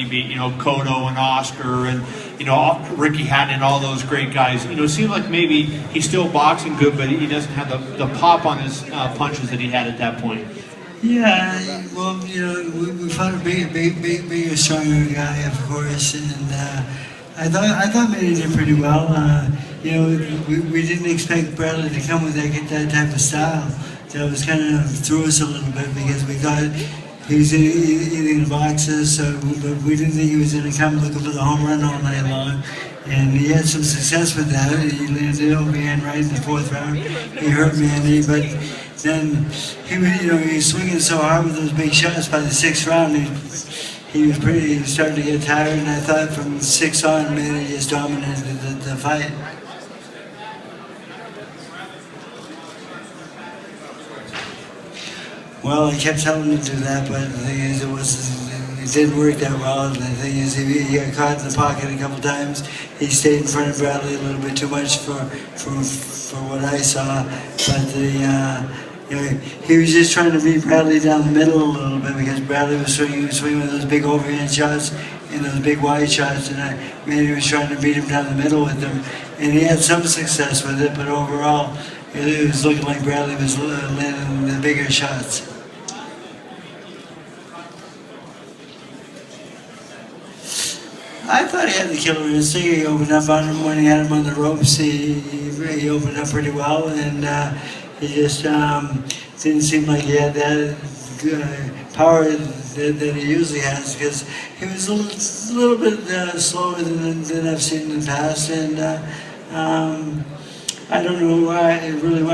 he beat, Cotto and Oscar and, Ricky Hatton and all those great guys. It seems like maybe he's still boxing good, but he doesn't have the pop on his punches that he had at that point. Yeah, well, we fought a bigger, stronger guy, of course, and I thought Manny did pretty well. We didn't expect Bradley to come with that type of style. That was kind of threw us a little bit because we thought he was eating boxes, but we didn't think he was going to come looking for the home run all night long. And he had some success with that. He landed O'Brien right in the 4th round. He hurt Manny, but then he was swinging so hard with those big shots. By the 6th round, he was starting to get tired. And I thought from 6 on, Manny just dominated the fight. Well, I kept telling him to do that, but the thing is, it didn't work that well. And the thing is, he got caught in the pocket a couple times. He stayed in front of Bradley a little bit too much for what I saw. But he was just trying to beat Bradley down the middle a little bit because Bradley was swinging with those big overhand shots and those big wide shots, and Manny was trying to beat him down the middle with them. And he had some success with it, but overall, it was looking like Bradley was landing the bigger shots. I thought he had the killer instinct. He opened up on him when he had him on the ropes. He opened up pretty well, and he just didn't seem like he had that power that he usually has, because he was a little bit slower than I've seen in the past, and I don't know why,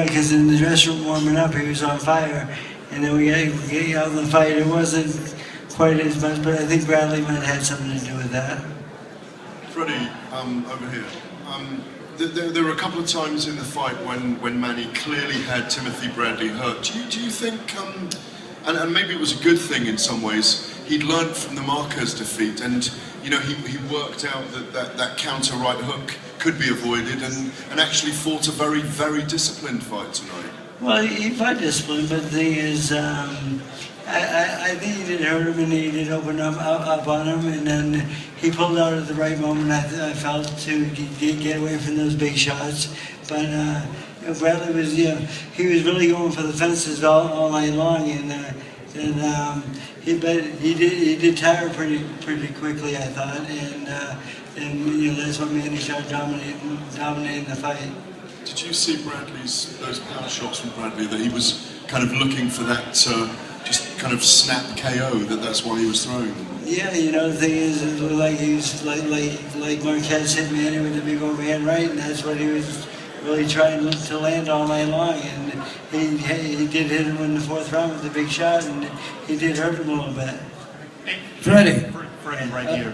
because in the dressing room warming up, he was on fire, and then we got out of the fight. It wasn't quite as much, but I think Bradley might have had something to do with that. Freddie, over here. There were a couple of times in the fight when Manny clearly had Timothy Bradley hurt. Do you think, and maybe it was a good thing in some ways, he'd learned from the Marquez defeat, and he worked out that counter right hook could be avoided, and actually fought a very, very disciplined fight tonight? Well, he fought disciplined, but the thing is, I think he did hurt him, and he did open up on him, and then he pulled out at the right moment, I felt, to get away from those big shots. But Bradley was, he was really going for the fences all night long, and he did tire pretty quickly, I thought, and that's what Manny started dominating the fight. Did you see those power shots from Bradley, that he was kind of looking for that just kind of snap KO, that's why he was throwing them? Yeah, the thing is, it looked like he was like Marquez hit Manny with the big overhand right, and that's what he was really trying to land all night long. And he did hit him in the 4th round with the big shot, and he did hurt him a little bit. Hey, Freddie right here.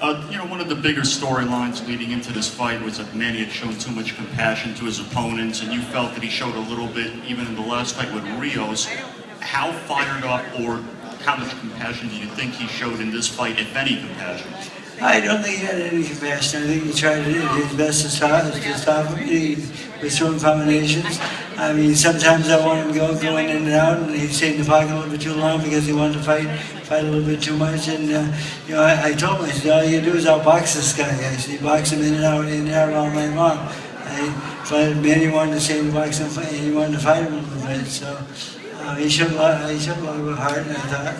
One of the bigger storylines leading into this fight was that Manny had shown too much compassion to his opponents, and you felt that he showed a little bit even in the last fight with Rios. How fired up or how much compassion do you think he showed in this fight, if any compassion? I don't think he had any compassion. I think he tried his best to stop him. He was throwing combinations. I mean, sometimes I want him going in and out, and he stayed in the pocket a little bit too long because he wanted to fight a little bit too much. And I told him, I said, all you do is outbox this guy. I said, you box him in and out all night long. But Manny wanted to stay in the box and he wanted to fight him a little bit. So he showed a lot of heart, I thought.